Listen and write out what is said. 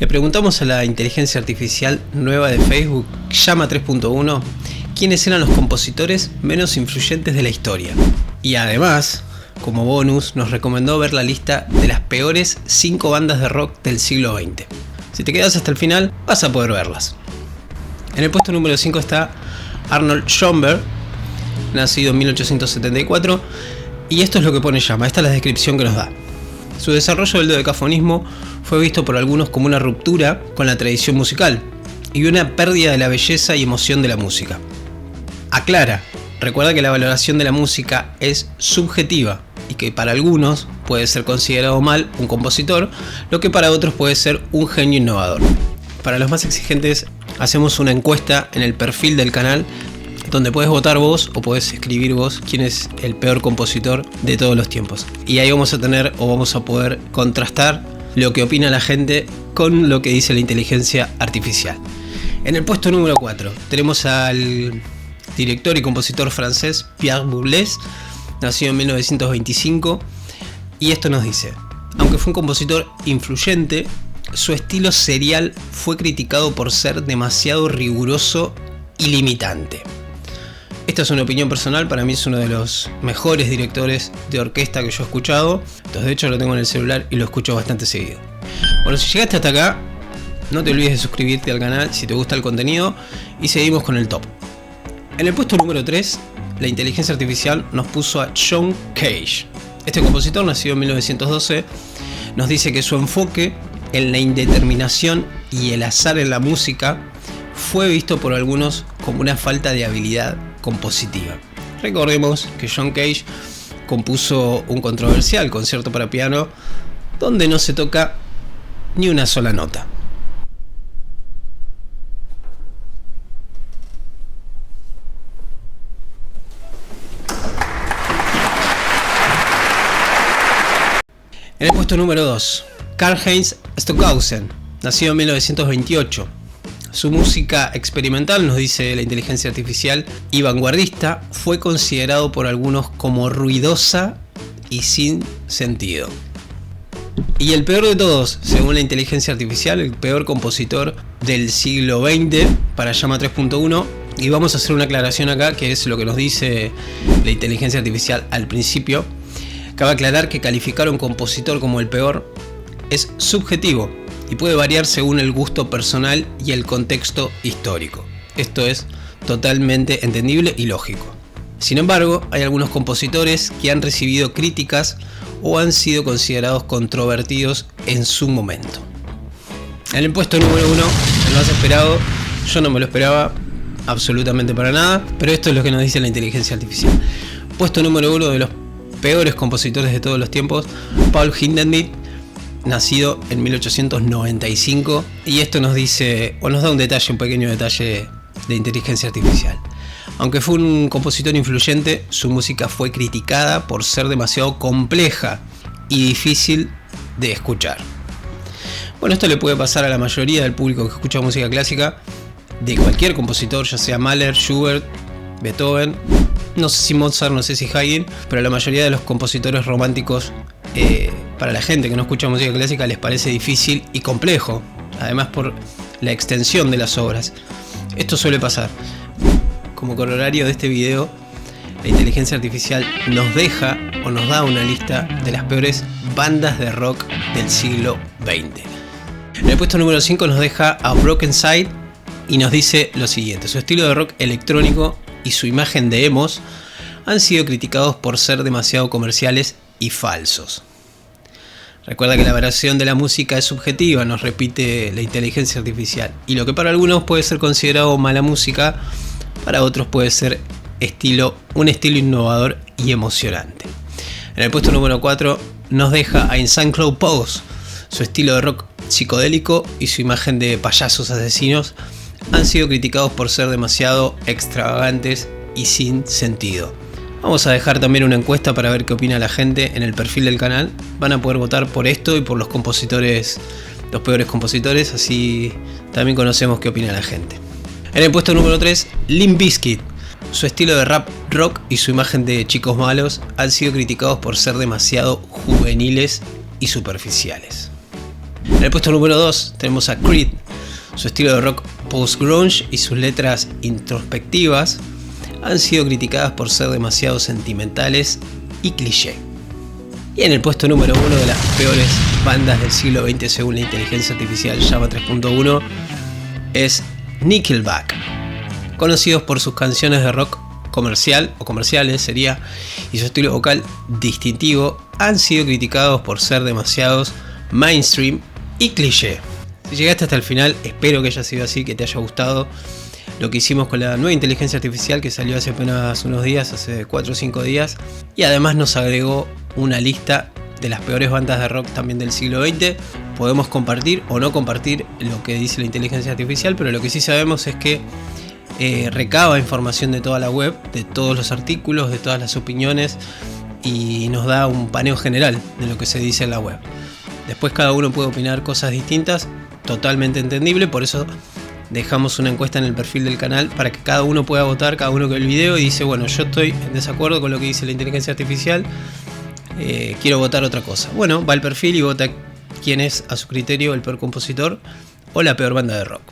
Le preguntamos a la inteligencia artificial nueva de Facebook, Llama 3.1, quiénes eran los compositores menos influyentes de la historia. Y además, como bonus, nos recomendó ver la lista de las peores 5 bandas de rock del siglo XX. Si te quedas hasta el final, vas a poder verlas. En el puesto número 5 está Arnold Schoenberg, nacido en 1874, y esto es lo que pone Llama, esta es la descripción que nos da. Su desarrollo del dodecafonismo fue visto por algunos como una ruptura con la tradición musical y una pérdida de la belleza y emoción de la música. Aclara, recuerda que la valoración de la música es subjetiva y que para algunos puede ser considerado mal un compositor, lo que para otros puede ser un genio innovador. Para los más exigentes, hacemos una encuesta en el perfil del canal donde puedes votar vos o podés escribir vos quién es el peor compositor de todos los tiempos. Y ahí vamos a poder contrastar lo que opina la gente con lo que dice la inteligencia artificial. En el puesto número 4 tenemos al director y compositor francés Pierre Boulez, nacido en 1925, y esto nos dice: aunque fue un compositor influyente, su estilo serial fue criticado por ser demasiado riguroso y limitante. Esta es una opinión personal, para mí es uno de los mejores directores de orquesta que yo he escuchado. Entonces, de hecho lo tengo en el celular y lo escucho bastante seguido. Bueno, si llegaste hasta acá, no te olvides de suscribirte al canal si te gusta el contenido y seguimos con el top. En el puesto número 3, la inteligencia artificial nos puso a John Cage. Este compositor, nacido en 1912, nos dice que su enfoque en la indeterminación y el azar en la música fue visto por algunos como una falta de habilidad compositiva. Recordemos que John Cage compuso un controversial concierto para piano donde no se toca ni una sola nota. En el puesto número 2, Karl-Heinz Stockhausen, nacido en 1928. Su música experimental, nos dice la inteligencia artificial, y vanguardista, fue considerado por algunos como ruidosa y sin sentido. Y el peor de todos, según la inteligencia artificial, el peor compositor del siglo XX para Llama 3.1, y vamos a hacer una aclaración acá, que es lo que nos dice la inteligencia artificial al principio. Cabe aclarar que calificar a un compositor como el peor es subjetivo y puede variar según el gusto personal y el contexto histórico. Esto es totalmente entendible y lógico. Sin embargo, hay algunos compositores que han recibido críticas o han sido considerados controvertidos en su momento. En el puesto número 1, el más esperado, yo no me lo esperaba absolutamente para nada, pero esto es lo que nos dice la inteligencia artificial. Puesto número 1 de los peores compositores de todos los tiempos, Paul Hindemith, nacido en 1895, y esto nos dice, o nos da un pequeño detalle de inteligencia artificial. Aunque fue un compositor influyente, su música fue criticada por ser demasiado compleja y difícil de escuchar. Bueno, esto le puede pasar a la mayoría del público que escucha música clásica, de cualquier compositor, ya sea Mahler, Schubert, Beethoven, no sé si Mozart, no sé si Haydn, pero la mayoría de los compositores románticos, para la gente que no escucha música clásica, les parece difícil y complejo, además por la extensión de las obras. Esto suele pasar. Como corolario de este video, la inteligencia artificial nos deja o nos da una lista de las peores bandas de rock del siglo XX. En el puesto número 5 nos deja a Broken Side y nos dice lo siguiente: su estilo de rock electrónico y su imagen de emos han sido criticados por ser demasiado comerciales y falsos. Recuerda que la variación de la música es subjetiva, nos repite la inteligencia artificial, y lo que para algunos puede ser considerado mala música, para otros puede ser un estilo innovador y emocionante. En el puesto número 4 nos deja a Insane Clown Posse. Su estilo de rock psicodélico y su imagen de payasos asesinos han sido criticados por ser demasiado extravagantes y sin sentido. Vamos a dejar también una encuesta para ver qué opina la gente en el perfil del canal. Van a poder votar por esto y por los compositores, los peores compositores, así también conocemos qué opina la gente. En el puesto número 3, Limp Bizkit. Su estilo de rap rock y su imagen de chicos malos han sido criticados por ser demasiado juveniles y superficiales. En el puesto número 2 tenemos a Creed. Su estilo de rock post-grunge y sus letras introspectivas han sido criticadas por ser demasiado sentimentales y cliché. Y en el puesto número 1 de las peores bandas del siglo XX según la inteligencia artificial Llama 3.1 es Nickelback. Conocidos por sus canciones de rock comercial o comerciales sería y su estilo vocal distintivo, han sido criticados por ser demasiados mainstream y cliché. Si llegaste hasta el final, espero que haya sido así, que te haya gustado lo que hicimos con la nueva inteligencia artificial que salió hace apenas unos días, hace 4 o 5 días, y además nos agregó una lista de las peores bandas de rock también del siglo XX. Podemos compartir o no compartir lo que dice la inteligencia artificial, pero lo que sí sabemos es que recaba información de toda la web, de todos los artículos, de todas las opiniones, y nos da un paneo general de lo que se dice en la web. Después cada uno puede opinar cosas distintas, totalmente entendible, por eso dejamos una encuesta en el perfil del canal para que cada uno pueda votar, cada uno que ve el video y dice, bueno, yo estoy en desacuerdo con lo que dice la inteligencia artificial, quiero votar otra cosa. Bueno, va al perfil y vota quién es a su criterio el peor compositor o la peor banda de rock.